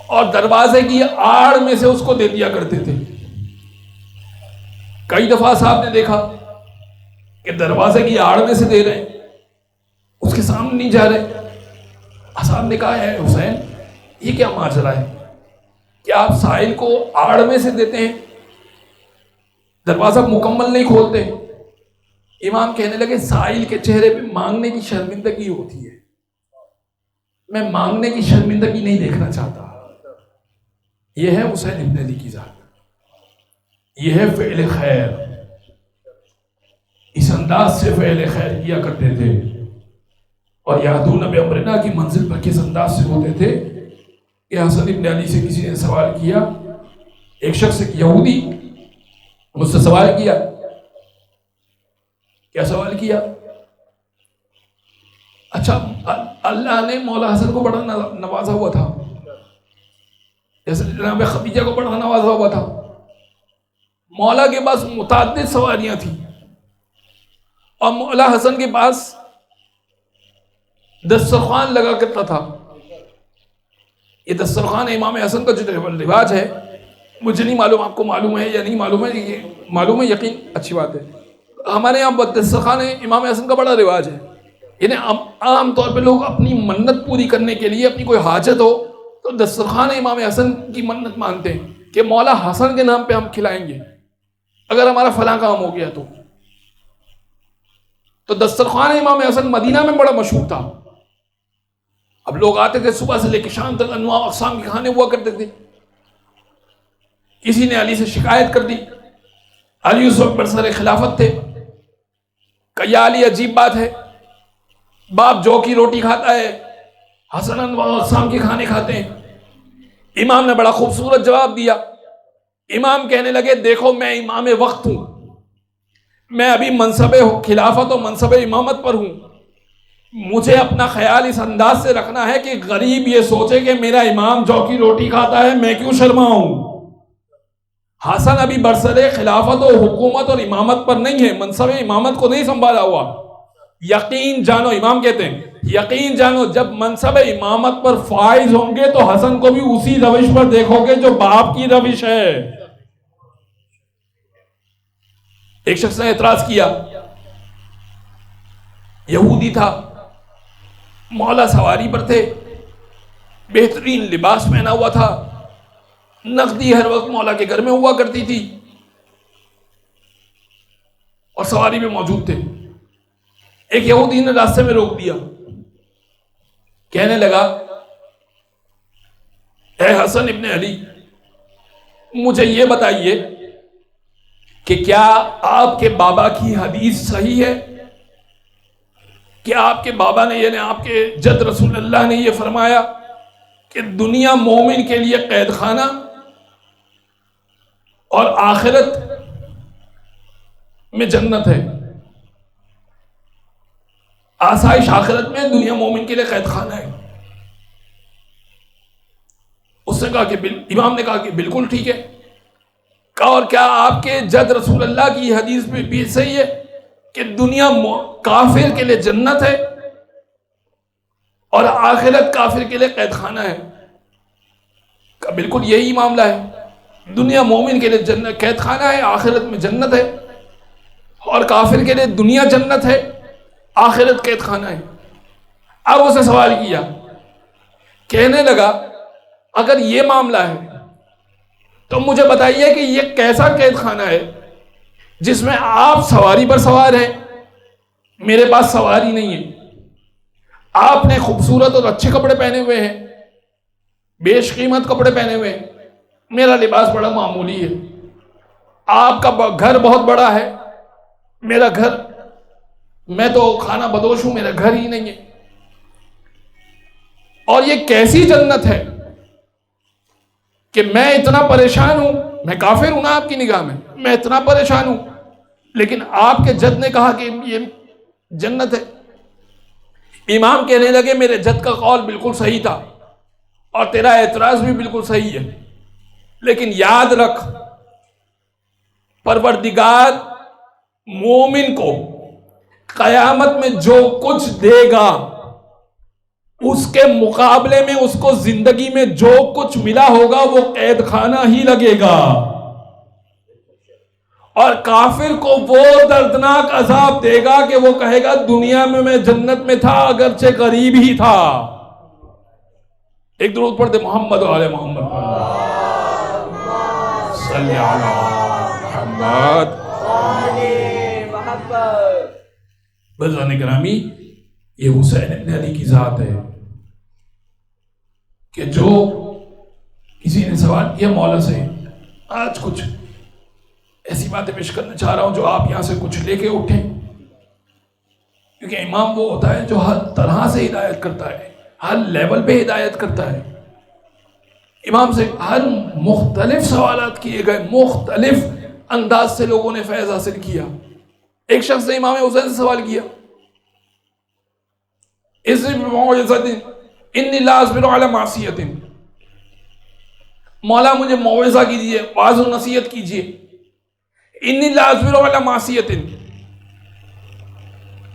اور دروازے کی آڑ میں سے اس کو دے دیا کرتے تھے. کئی دفعہ صاحب نے دیکھا کہ دروازے کی آڑ میں سے دے رہے ہیں، اس کے سامنے نہیں جا رہے. صاحب نے کہا، ہے حسین یہ کیا ماجرا ہے؟ کہ آپ سائل کو آڑ میں سے دیتے ہیں، دروازہ مکمل نہیں کھولتے۔ امام کہنے لگے سائل کے چہرے پہ مانگنے کی شرمندگی ہوتی ہے، میں مانگنے کی شرمندگی نہیں دیکھنا چاہتا۔ یہ ہے حسین ابن علی کی ذات، یہ ہے فعل خیر، اس انداز سے فعل خیر کیا کرتے تھے۔ اور یادون بامرنا کی منزل پر کس انداز سے ہوتے تھے کہ حسن ابن علی سے کسی نے سوال کیا، ایک شخص ایک یہودی مجھ سے سوال کیا، کیا سوال کیا؟ اچھا اللہ نے مولا حسن کو بڑا نوازا ہوا تھا، جیسے جناب خدیجہ کو بڑا نوازا ہوا تھا۔ مولا کے پاس متعدد سواریاں تھیں اور مولا حسن کے پاس دسترخوان لگا کرتا تھا۔ یہ دسترخوان امام حسن کا جو رواج ہے مجھے نہیں معلوم، آپ کو معلوم ہے یا نہیں معلوم ہے؟ یہ معلوم ہے، یقین، اچھی بات ہے۔ ہمارے یہاں دسترخوان امام حسن کا بڑا رواج ہے، یعنی عام طور پہ لوگ اپنی منت پوری کرنے کے لیے، اپنی کوئی حاجت ہو تو دسترخوان امام حسن کی منت مانتے ہیں کہ مولا حسن کے نام پہ ہم کھلائیں گے اگر ہمارا فلاں کام ہو گیا تو دسترخوان امام حسن مدینہ میں بڑا مشہور تھا۔ اب لوگ آتے تھے صبح سے لے کے شام تک، انواع اقسام کے کھانے ہوا کرتے تھے۔ کسی نے علی سے شکایت کر دی، علی اس وقت برسر خلافت تھے، کہ یا علی عجیب بات ہے، باپ جو کی روٹی کھاتا ہے، حسن انواع اقسام کے کھانے کھاتے ہیں۔ امام نے بڑا خوبصورت جواب دیا۔ امام کہنے لگے دیکھو میں امام وقت ہوں، میں ابھی منصب خلافت و منصب امامت پر ہوں، مجھے اپنا خیال اس انداز سے رکھنا ہے کہ غریب یہ سوچے کہ میرا امام جو کی روٹی کھاتا ہے میں کیوں شرماؤں۔ حسن ابھی برسر خلافت و حکومت اور امامت پر نہیں ہے، منصب امامت کو نہیں سنبھالا ہوا۔ یقین جانو، امام کہتے ہیں یقین جانو جب منصب امامت پر فائز ہوں گے تو حسن کو بھی اسی روش پر دیکھو گے جو باپ کی روش ہے۔ ایک شخص نے اعتراض کیا، یہودی تھا، مولا سواری پر تھے، بہترین لباس پہنا ہوا تھا، نقدی ہر وقت مولا کے گھر میں ہوا کرتی تھی اور سواری میں موجود تھے۔ ایک یہودی نے راستے میں روک دیا، کہنے لگا اے حسن ابن علی، مجھے یہ بتائیے کہ کیا آپ کے بابا کی حدیث صحیح ہے؟ کیا آپ کے بابا نے یعنی آپ کے جد رسول اللہ نے یہ فرمایا کہ دنیا مومن کے لیے قید خانہ اور آخرت میں جنت ہے؟ آسائش آخرت میں، دنیا مومن کے لیے قید خانہ ہے۔ اس نے کہا کہ امام نے کہا کہ بالکل ٹھیک ہے۔ کہا اور کیا آپ کے جد رسول اللہ کی حدیث میں بھی صحیح ہے کہ دنیا کافر کے لیے جنت ہے اور آخرت کافر کے لیے قید خانہ ہے؟ کہا بالکل یہی معاملہ ہے، دنیا مومن کے لیے جنت قید خانہ ہے، آخرت میں جنت ہے، اور کافر کے لیے دنیا جنت ہے، آخرت قید خانہ ہے۔ اب اسے سوال کیا، کہنے لگا اگر یہ معاملہ ہے تو مجھے بتائیے کہ یہ کیسا قید خانہ ہے جس میں آپ سواری پر سوار ہیں، میرے پاس سواری نہیں ہے، آپ نے خوبصورت اور اچھے کپڑے پہنے ہوئے ہیں، بیش قیمت کپڑے پہنے ہوئے ہیں، میرا لباس بڑا معمولی ہے، آپ کا گھر بہت بڑا ہے، میرا گھر، میں تو کھانا بدوش ہوں، میرا گھر ہی نہیں ہے، اور یہ کیسی جنت ہے کہ میں اتنا پریشان ہوں، میں کافر ہوں نا آپ کی نگاہ میں اتنا پریشان ہوں، لیکن آپ کے جد نے کہا کہ یہ جنت ہے۔ امام کہنے لگے میرے جد کا قول بالکل صحیح تھا اور تیرا اعتراض بھی بالکل صحیح ہے، لیکن یاد رکھ پروردگار مومن کو قیامت میں جو کچھ دے گا اس کے مقابلے میں اس کو زندگی میں جو کچھ ملا ہوگا وہ قید خانہ ہی لگے گا، اور کافر کو وہ دردناک عذاب دے گا کہ وہ کہے گا دنیا میں جنت میں تھا اگرچہ غریب ہی تھا۔ ایک درود پڑھ دے محمد و آل محمد۔ صلی علی محمد۔ بزرگان گرامی، یہ حسین ابن علی کی ذات ہے کہ جو کسی نے سوال کیا مولا سے، آج کچھ ایسی باتیں پیش کرنا چاہ رہا ہوں جو آپ یہاں سے کچھ لے کے اٹھیں، کیونکہ امام وہ ہوتا ہے جو ہر طرح سے ہدایت کرتا ہے، ہر لیول پہ ہدایت کرتا ہے۔ امام سے ہر مختلف سوالات کیے گئے، مختلف انداز سے لوگوں نے فیض حاصل کیا۔ ایک شخص نے امام حسین سے سوال کیا، انی لا اصبر علی معصیت، مولا مجھے موعظہ کیجیے، واعظ و نصیحت کیجیے۔ انی لا اصبر علی معصیت،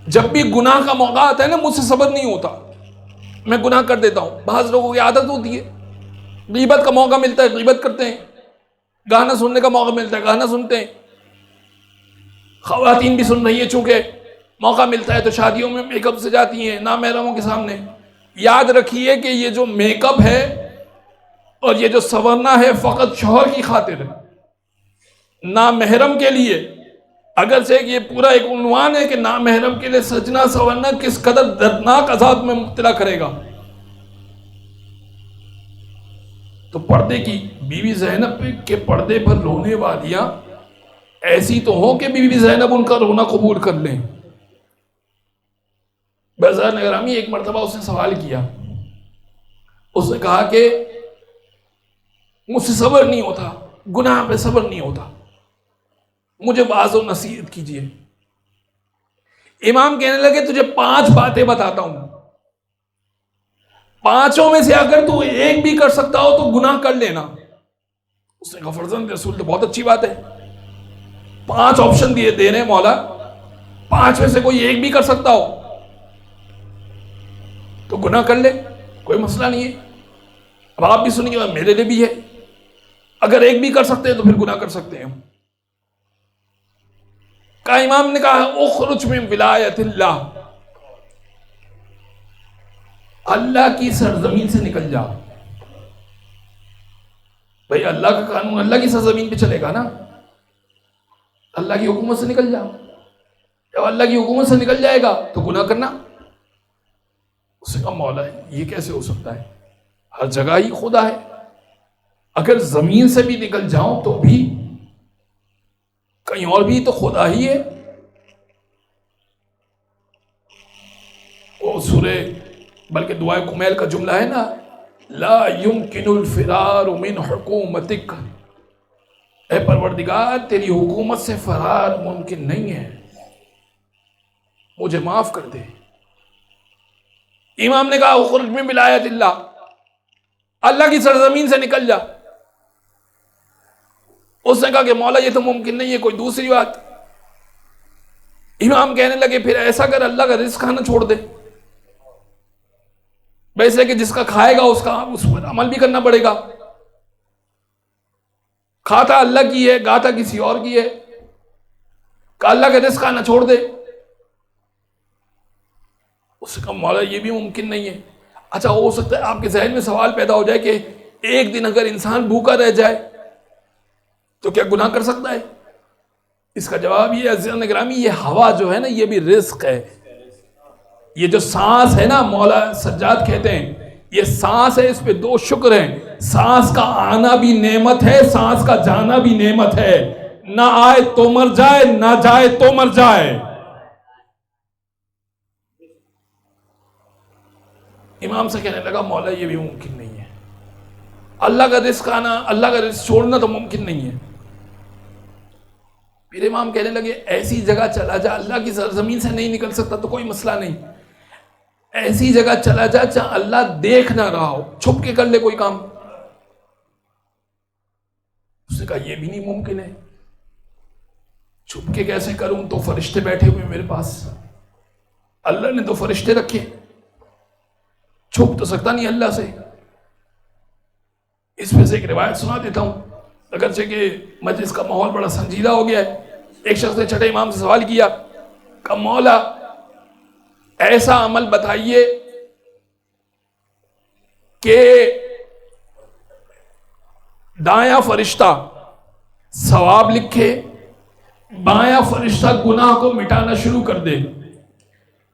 جب بھی گناہ کا موقع آتا ہے نا مجھ سے صبر نہیں ہوتا، میں گناہ کر دیتا ہوں۔ بعض لوگوں کی عادت ہوتی ہے، غیبت کا موقع ملتا ہے غیبت کرتے ہیں، گانا سننے کا موقع ملتا ہے گانا سنتے ہیں۔ خواتین بھی سن رہی ہیں، چونکہ موقع ملتا ہے تو شادیوں میں میک اپ سے جاتی ہیں نامحرموں کے سامنے۔ یاد رکھیے کہ یہ جو میک اپ ہے اور یہ جو سنورنا ہے فقط شوہر کی خاطر ہے، نامحرم کے لیے۔ اگرچہ یہ پورا ایک عنوان ہے کہ نامحرم کے لیے سجنا سنورنا کس قدر دردناک عذاب میں مبتلا کرے گا۔ تو پردے کی بیوی زینب کے پردے پر رونے والیاں ایسی تو ہو کہ بیوی زینب ان کا رونا قبول کر لیں۔ بازار نگرامی، ایک مرتبہ اس نے سوال کیا، اس نے کہا کہ مجھ سے صبر نہیں ہوتا، گناہ پہ صبر نہیں ہوتا، مجھے واعظ و نصیحت کیجیے۔ امام کہنے لگے تجھے 5 باتیں بتاتا ہوں، 5 میں سے اگر تو ایک بھی کر سکتا ہو تو گناہ کر لینا۔ اس نے کہا فرزند رسول تو بہت اچھی بات ہے، 5 آپشن دے رہے ہیں مولا، 5 میں سے کوئی ایک بھی کر سکتا ہو تو گناہ کر لے، کوئی مسئلہ نہیں ہے۔ اب آپ بھی سنیے اور میرے لیے بھی ہے، اگر ایک بھی کر سکتے ہیں تو پھر گناہ کر سکتے ہیں۔ کہا امام نے کہا اخرج من ولایت اللہ، اللہ کی سرزمین سے نکل جا۔ بھئی اللہ کا قانون اللہ کی سرزمین پہ چلے گا نا، اللہ کی حکومت سے نکل جا۔ جب اللہ کی حکومت سے نکل جائے گا تو گناہ کرنا۔ اس نے کہا مولا یہ کیسے ہو سکتا ہے، ہر جگہ ہی خدا ہے، اگر زمین سے بھی نکل جاؤں تو بھی کہیں اور بھی تو خدا ہی ہے۔ وہ سورہ بلکہ دعائے کمیل کا جملہ ہے نا، لا يمکن الفرار من حکومتک، اے پروردگار تیری حکومت سے فرار ممکن نہیں ہے، مجھے معاف کر دے۔ امام نے کہا اخرج من ولایت اللہ، اللہ کی سرزمین سے نکل جا۔ اس نے کہا کہ مولا یہ تو ممکن نہیں ہے، کوئی دوسری بات۔ امام کہنے لگے پھر ایسا کر اللہ کا رزق کھانا چھوڑ دے، ویسے کہ جس کا کھائے گا اس پر عمل بھی کرنا پڑے گا، کھاتا اللہ کی ہے گاتا کسی اور کی ہے، کہ اللہ کا رزق کھانا چھوڑ دے۔ اس سے کہا مولا یہ بھی ممکن نہیں ہے۔ اچھا ہو سکتا ہے آپ کے ذہن میں سوال پیدا ہو جائے کہ ایک دن اگر انسان بھوکا رہ جائے تو کیا گناہ کر سکتا ہے؟ اس کا جواب یہ عزیزان گرامی، یہ ہوا جو ہے نا یہ بھی رزق ہے۔ یہ جو سانس ہے نا، مولا سجاد کہتے ہیں یہ سانس ہے، اس پہ 2 شکر ہیں، سانس کا آنا بھی نعمت ہے، سانس کا جانا بھی نعمت ہے، نہ آئے تو مر جائے نہ جائے تو مر جائے۔ امام سے کہنے لگا مولا یہ بھی ممکن نہیں ہے، اللہ کا رزق آنا اللہ کا رزق چھوڑنا تو ممکن نہیں ہے۔ پھر امام کہنے لگے ایسی جگہ چلا جا، اللہ کی سرزمین سے نہیں نکل سکتا تو کوئی مسئلہ نہیں، ایسی جگہ چلا جا جہاں اللہ دیکھ نہ رہا ہو، چھپ کے کر لے کوئی کام۔ اس نے کہا یہ بھی نہیں ممکن ہے، چھپ کے کیسے کروں، تو فرشتے بیٹھے ہوئے میرے پاس، اللہ نے تو فرشتے رکھے، چھپ تو سکتا نہیں اللہ سے۔ اس میں سے ایک روایت سنا دیتا ہوں، اگرچہ کہ مجلس کا ماحول بڑا سنجیدہ ہو گیا ہے۔ ایک شخص نے چھٹے امام سے سوال کیا کہ مولا ایسا عمل بتائیے کہ دایاں فرشتہ ثواب لکھے، بایاں فرشتہ گناہ کو مٹانا شروع کر دے۔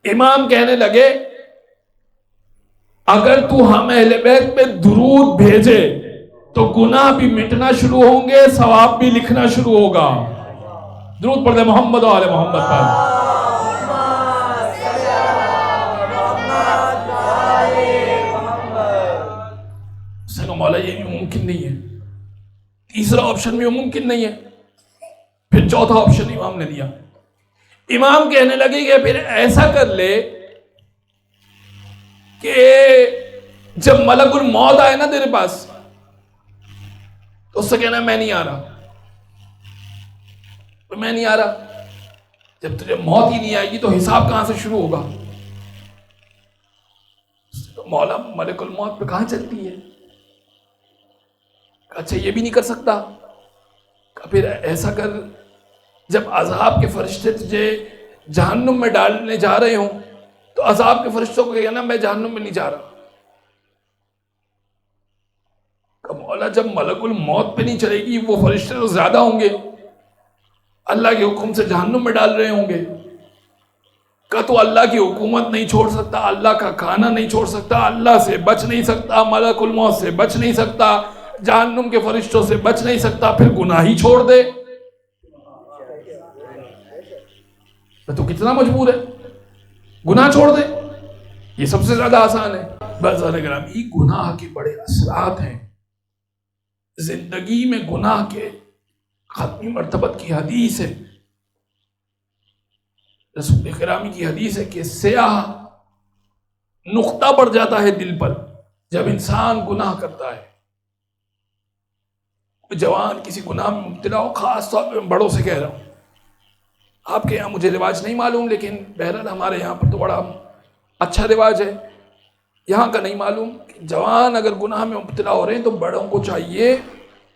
امام کہنے لگے اگر تو ہم اہل بیت پہ درود بھیجے تو گناہ بھی مٹنا شروع ہوں گے، ثواب بھی لکھنا شروع ہوگا۔ درود پڑھ دے محمد و آل محمد پر۔ مولا یہ بھی ممکن نہیں ہے، تیسرا آپشن بھی ممکن نہیں ہے، پھر چوتھا آپشن امام نے دیا۔ امام کہنے لگے کہ پھر ایسا کر لے کہ جب ملک الموت آئے نا تیرے پاس تو اس سے کہنا میں نہیں آ رہا، میں نہیں آ رہا۔ جب تجھے موت ہی نہیں آئے گی تو حساب کہاں سے شروع ہوگا؟ تو مولا ملک الموت پہ کہاں چلتی ہے؟ اچھا یہ بھی نہیں کر سکتا، پھر ایسا کر جب عذاب کے فرشتے تجھے جہنم میں ڈالنے جا رہے ہوں تو عذاب کے فرشتوں کو کہنا میں جہنم میں نہیں جا رہا۔ کہ مولا جب ملک الموت پہ نہیں چلے گی وہ فرشتے تو زیادہ ہوں گے، اللہ کے حکم سے جہنم میں ڈال رہے ہوں گے، کہ تو اللہ کی حکومت نہیں چھوڑ سکتا، اللہ کا کھانا نہیں چھوڑ سکتا، اللہ سے بچ نہیں سکتا، ملک الموت سے بچ نہیں سکتا، جہنم کے فرشتوں سے بچ نہیں سکتا، پھر گناہ ہی چھوڑ دے تو کتنا مجبور ہے، گناہ چھوڑ دے، یہ سب سے زیادہ آسان ہے۔ بس گرامی گناہ کے بڑے اثرات ہیں زندگی میں، گناہ کے ختمی مرتبت کی حدیث ہے، رسول کرام کی حدیث ہے کہ سیاہ نقطہ پڑ جاتا ہے دل پر جب انسان گناہ کرتا ہے۔ جوان کسی گناہ میں مبتلا ہو، خاص طور پہ بڑوں سے کہہ رہا ہوں، آپ کے یہاں مجھے رواج نہیں معلوم لیکن بہرحال ہمارے یہاں پر تو بڑا اچھا رواج ہے، یہاں کا نہیں معلوم، جوان اگر گناہ میں مبتلا ہو رہے ہیں تو بڑوں کو چاہیے،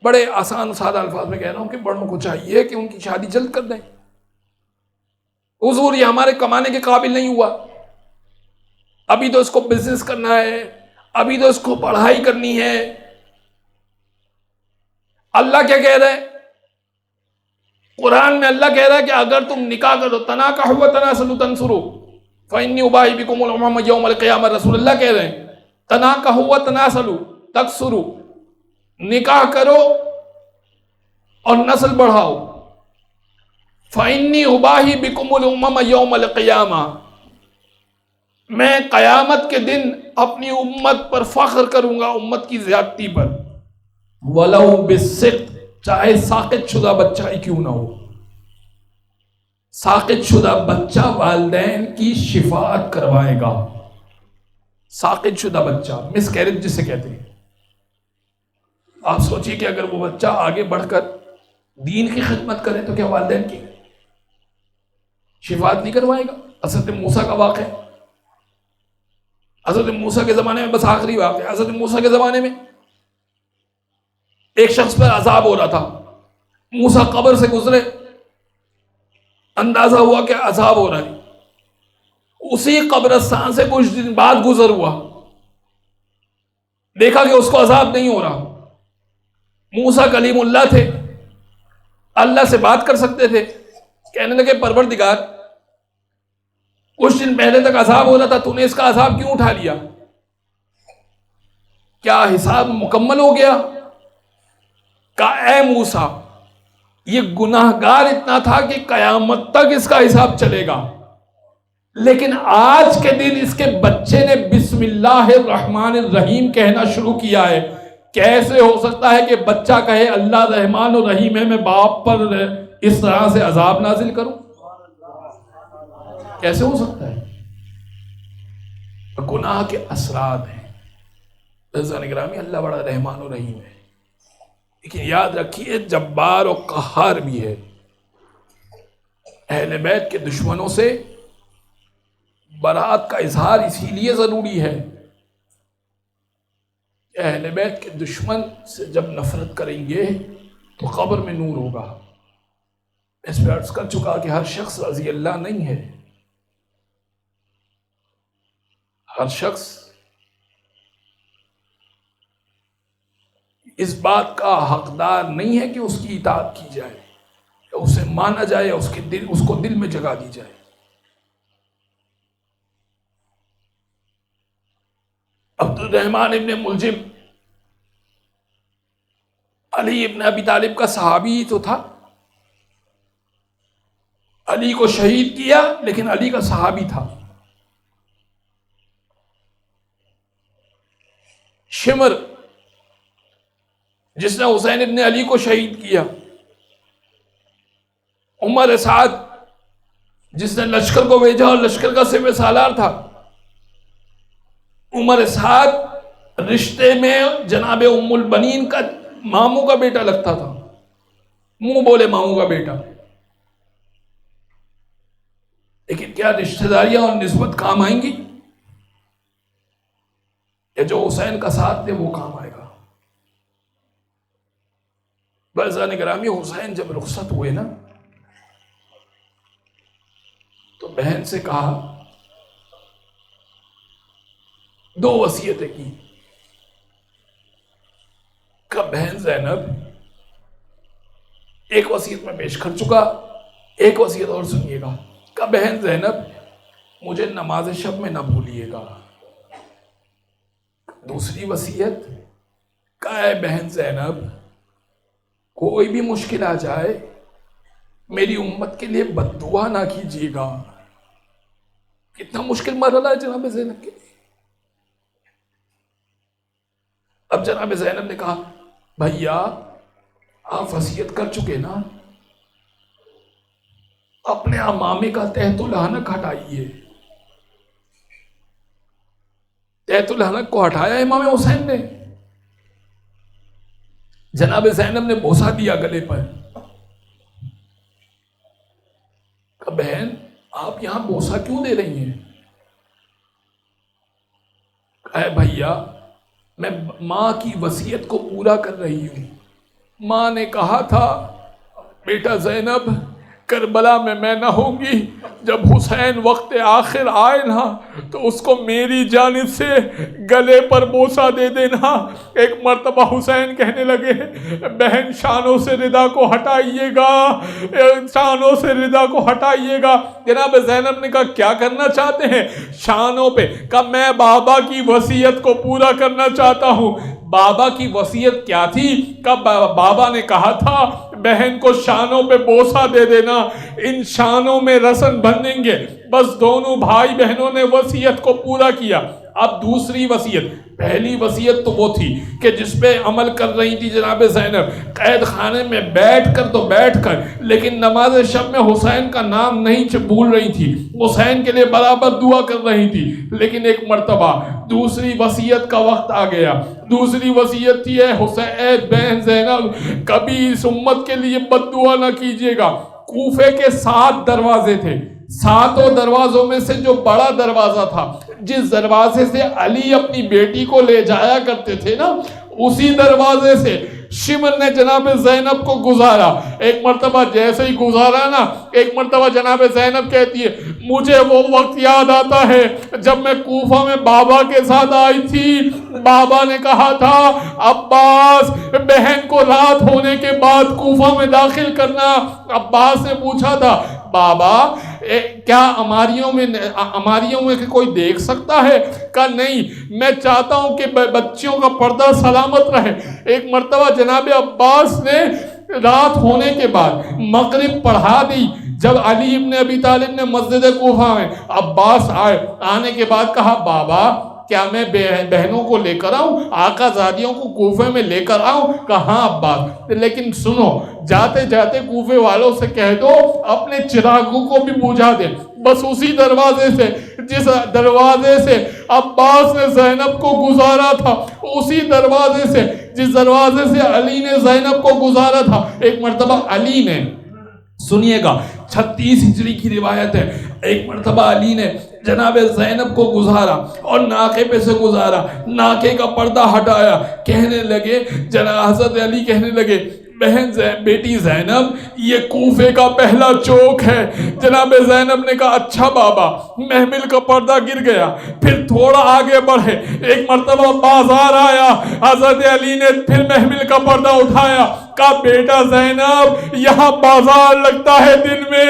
بڑے آسان سادہ الفاظ میں کہہ رہا ہوں کہ بڑوں کو چاہیے کہ ان کی شادی جلد کر دیں۔ حضور یہ ہمارے کمانے کے قابل نہیں ہوا، ابھی تو اس کو بزنس کرنا ہے، ابھی تو اس کو پڑھائی کرنی ہے۔ اللہ کیا کہہ رہا ہے؟ قرآن میں اللہ کہہ رہا ہے کہ اگر تم نکاح کرو، تناکحوا وتناسلوا تنصروا فإني أباحي بكم الأمم يوم القيامة، رسول اللہ کہہ رہے ہیں تناکحوا وتناسلوا تکثروا، نکاح کرو اور نسل بڑھاؤ، فإني أباحي بكم الأمم يوم القيامة، میں قیامت کے دن اپنی امت پر فخر کروں گا، امت کی زیادتی پر، وَلَوْ بِالصِّدْقِ، چاہے ساقط شدہ بچہ ہی کیوں نہ ہو۔ ساقط شدہ بچہ والدین کی شفاعت کروائے گا، ساقط شدہ بچہ، مس کیرج جسے کہتے ہیں۔ آپ سوچئے کہ اگر وہ بچہ آگے بڑھ کر دین کی خدمت کرے تو کیا والدین کی شفاعت نہیں کروائے گا؟ حضرت موسیٰ کا واقعہ، حضرت موسیٰ کے زمانے میں، بس آخری واقعہ، حضرت موسیٰ کے زمانے میں ایک شخص پر عذاب ہو رہا تھا، موسیٰ قبر سے گزرے، اندازہ ہوا کہ عذاب ہو رہا ہے، اسی قبرستان سے کچھ دن بعد گزر ہوا، دیکھا کہ اس کو عذاب نہیں ہو رہا۔ موسیٰ کلیم اللہ تھے، اللہ سے بات کر سکتے تھے، کہنے لگے پروردگار کچھ دن پہلے تک عذاب ہو رہا تھا، تو نے اس کا عذاب کیوں اٹھا لیا؟ کیا حساب مکمل ہو گیا؟ کہا اے موسیٰ یہ گناہگار اتنا تھا کہ قیامت تک اس کا حساب چلے گا، لیکن آج کے دن اس کے بچے نے بسم اللہ الرحمن الرحیم کہنا شروع کیا ہے، کیسے ہو سکتا ہے کہ بچہ کہے اللہ رحمان و رحیم ہے، میں باپ پر اس طرح سے عذاب نازل کروں؟ کیسے ہو سکتا ہے؟ گناہ کے اثرات ہیں۔ عزیزان گرامی اللہ بڑا رحمان و رحیم ہے، لیکن یاد رکھیے جبار و قہار بھی ہے۔ اہل بیت کے دشمنوں سے برات کا اظہار اسی لیے ضروری ہے کہ اہل بیت کے دشمن سے جب نفرت کریں گے تو قبر میں نور ہوگا۔ اس پہ عرض کر چکا کہ ہر شخص رضی اللہ نہیں ہے، ہر شخص اس بات کا حقدار نہیں ہے کہ اس کی اطاعت کی جائے، اسے مانا جائے، اس کو دل میں جگہ دی جائے۔ عبد الرحمن ابن ملجم علی ابن ابی طالب کا صحابی ہی تو تھا، علی کو شہید کیا لیکن علی کا صحابی تھا۔ شمر جس نے حسین ابن علی کو شہید کیا، عمر سعد جس نے لشکر کو بھیجا اور لشکر کا سپہ سالار تھا، عمر سعد رشتے میں جناب ام البنین کا ماموں کا بیٹا لگتا تھا، منہ بولے ماموں کا بیٹا، لیکن کیا رشتہ داریاں اور نسبت کام آئیں گی؟ یا جو حسین کا ساتھ دے وہ کام آئے گا؟ برزان گرامی، حسین جب رخصت ہوئے نا تو بہن سے کہا، دو وصیتیں کی، کہ بہن زینب ایک وصیت میں پیش کر چکا، ایک وصیت اور سنیے گا، کہ بہن زینب مجھے نماز شب میں نہ بھولیے گا۔ دوسری وصیت کہ اے بہن زینب کوئی بھی مشکل آ جائے میری امت کے لیے بد دعا نہ کیجیے گا۔ کتنا مشکل مرحلہ ہے جناب زینب کے لیے۔ اب جناب زینب نے کہا، بھیا آپ وصیت کر چکے نا، اپنے امامے کا تحت الحنک ہٹائیے۔ تحت الحنک کو ہٹایا امام حسین نے، جناب زینب نے بوسہ دیا گلے پر، کہ بہن آپ یہاں بوسہ کیوں دے رہی ہیں؟ اے بھیا میں ماں کی وصیت کو پورا کر رہی ہوں۔ ماں نے کہا تھا بیٹا زینب کربلا میں نہ ہوں گی، جب حسین وقت آخر آئے نا تو اس کو میری جانب سے گلے پر بوسہ دے دینا۔ ایک مرتبہ حسین کہنے لگے، بہن شانوں سے ردا کو ہٹائیے گا، شانوں سے ردا کو ہٹائیے گا۔ جناب زینب نے کہا کیا کرنا چاہتے ہیں؟ شانوں پہ، کہا میں بابا کی وصیت کو پورا کرنا چاہتا ہوں۔ بابا کی وصیت کیا تھی؟ کہ بابا نے کہا تھا بہن کو شانوں پہ بوسہ دے دینا، ان شانوں میں رسن بندھیں گے۔ بس دونوں بھائی بہنوں نے وصیت کو پورا کیا۔ اب دوسری وصیت، پہلی وصیت تو وہ تھی کہ جس پہ عمل کر رہی تھی جناب زینب، قید خانے میں بیٹھ کر تو بیٹھ کر، لیکن نماز شب میں حسین کا نام نہیں بھول رہی تھی، حسین کے لیے برابر دعا کر رہی تھی۔ لیکن ایک مرتبہ دوسری وصیت کا وقت آ گیا۔ دوسری وصیت تھی، اے حسین، اے بہن زینب کبھی اس امت کے لیے بد دعا نہ کیجیے گا۔ کوفے کے 7 دروازے تھے، 7 دروازوں میں سے جو بڑا دروازہ تھا، جس دروازے سے علی اپنی بیٹی کو لے جایا کرتے تھے نا، اسی دروازے سے شمر نے جناب زینب کو گزارا۔ ایک مرتبہ جیسے ہی گزارا نا، ایک مرتبہ جناب زینب کہتی ہے، مجھے وہ وقت یاد آتا ہے جب میں کوفہ میں بابا کے ساتھ آئی تھی۔ بابا نے کہا تھا عباس بہن کو رات ہونے کے بعد کوفہ میں داخل کرنا۔ عباس نے پوچھا تھا بابا کیا ہماریوں میں کوئی دیکھ سکتا ہے؟ کہا نہیں، میں چاہتا ہوں کہ بچیوں کا پردہ سلامت رہے۔ ایک مرتبہ جناب عباس نے رات ہونے کے بعد مغرب پڑھا دی۔ جب علی ابن ابی طالب نے مسجد کوفہ میں، عباس آنے کے بعد کہا بابا کیا میں بہنوں کو لے کر آؤں، آقا زادیوں کو کوفے میں لے کر آؤں؟ کہاں عباس، لیکن سنو جاتے جاتے کوفے والوں سے کہہ دو اپنے چراغوں کو بھی بجھا دیں۔ بس اسی دروازے سے، جس دروازے سے عباس نے زینب کو گزارا تھا، اسی دروازے سے جس دروازے سے علی نے زینب کو گزارا تھا، ایک مرتبہ علی نے، سنیے گا 36 ہجری کی روایت ہے، ایک مرتبہ علی نے جناب زینب کو گزارا اور ناکے پہ سے گزارا، ناکے کا پردہ ہٹایا، کہنے لگے حضرت علی کہنے لگے بہن بیٹی زینب یہ کوفے کا پہلا چوک ہے۔ جناب زینب نے کہا اچھا بابا۔ محمل کا پردہ گر گیا، پھر تھوڑا آگے بڑھے، ایک مرتبہ بازار آیا، حضرت علی نے پھر محمل کا پردہ اٹھایا، کہا بیٹا زینب یہاں بازار لگتا ہے دن میں۔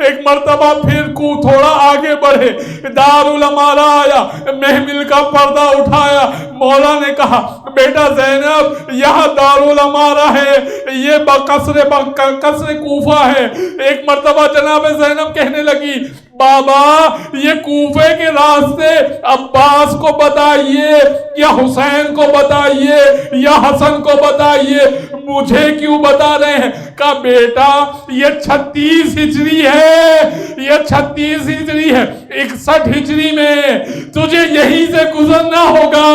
ایک مرتبہ پھر کو تھوڑا آگے بڑھے، دارالعمارہ آیا، محمل کا پردہ اٹھایا، مولا نے کہا بیٹا زینب یہاں دارالعمارہ ہے، یہ قصر کوفہ ہے۔ ایک مرتبہ جناب زینب کہنے لگی بابا یہ کوفے کے راستے عباس کو بتائیے یا حسین کو بتائیے یا حسن کو بتائیے، مجھے کیوں بتا رہے ہیں؟ کہا بیٹا یہ 36 ہجری ہے، یہ 36 ہجری ہے، 61 ہجری میں تجھے یہیں سے گزرنا ہوگا،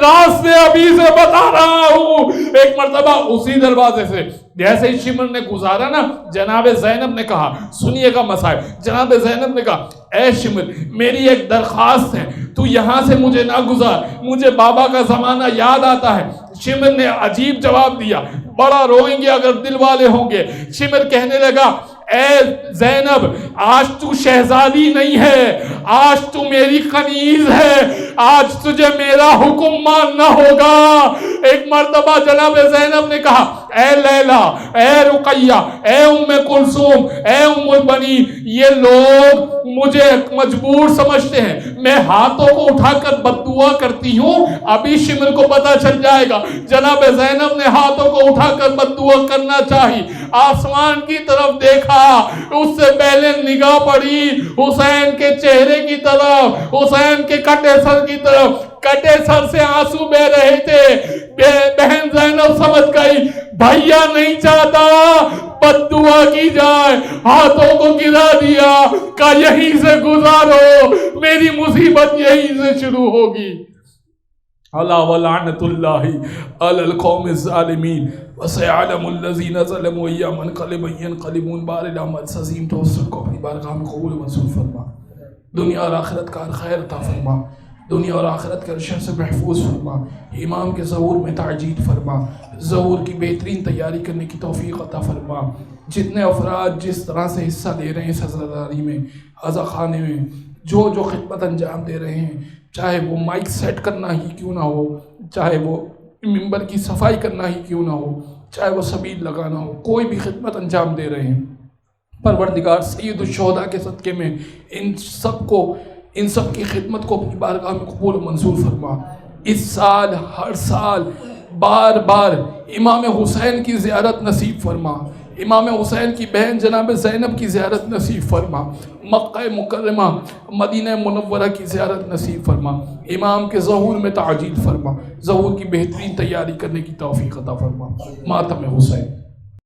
راستے ابھی سے بتا رہا ہوں۔ ایک مرتبہ اسی دروازے سے جیسے ہی شمر نے گزارا نا، جناب زینب نے کہا سنیے گا مسائل، جناب زینب نے کہا اے شمر میری ایک درخواست ہے، تو یہاں سے مجھے نہ گزار، مجھے بابا کا زمانہ یاد آتا ہے۔ شمر نے عجیب جواب دیا، بڑا روئیں گے اگر دل والے ہوں گے۔ شمر کہنے لگا اے زینب آج تو شہزادی نہیں ہے، آج تو میری کنیز ہے، آج تجھے میرا حکم ماننا ہوگا۔ ایک مرتبہ جناب زینب نے کہا اے لیلا، اے رقیہ، اے ام کلثوم، اے ام البنین، یہ لوگ مجھے مجبور سمجھتے ہیں، میں ہاتھوں کو اٹھا کر بددعا کرتی ہوں، ابھی شمر کو پتہ چل جائے گا۔ جناب زینب نے ہاتھوں کو اٹھا کر بددعا کرنا چاہی، آسمان کی طرف دیکھا، اس سے پہلے نگاہ پڑی حسین کے چہرے کی طرف، حسین کے کٹے سر کی طرف، کٹے سر سے آنسو بہ رہے تھے۔ بہن زینب سمجھ گئی بھیا نہیں چاہتا بددعا کی جائے، ہاتھوں کو گرا دیا، کہا یہیں سے گزارو، میری مصیبت یہیں سے شروع ہوگی۔ اللہ ولعنت اللہ علی القوم الظالمین وسيعلم الذين ظلموا ايام منقلب ينقلبون بار العمل سزیم توسل کو اپنی بارگاہ میں قبول منظور فرما، دنیا اور آخرت کا خیر عطا فرما، دنیا اور آخرت کے شر سے محفوظ فرما، امام کے ظہور میں تعجیل فرما، ظہور کی بہترین تیاری کرنے کی توفیق عطا فرما۔ جتنے افراد جس طرح سے حصہ دے رہے ہیں اس عزاداری میں، عزا خانے میں، جو خدمت انجام دے رہے ہیں، چاہے وہ مائک سیٹ کرنا ہی کیوں نہ ہو، چاہے وہ ممبر کی صفائی کرنا ہی کیوں نہ ہو، چاہے وہ سبیل لگانا ہو، کوئی بھی خدمت انجام دے رہے ہیں، پروردگار سید الشہداء کے صدقے میں ان سب کی خدمت کو اپنی بارگاہ میں قبول و منظور فرما۔ اس سال ہر سال بار بار امام حسین کی زیارت نصیب فرما، امام حسین کی بہن جناب زینب کی زیارت نصیب فرما، مکہ مکرمہ مدینہ منورہ کی زیارت نصیب فرما، امام کے ظہور میں تعجیل فرما، ظہور کی بہترین تیاری کرنے کی توفیق عطا فرما۔ ماتم حسین۔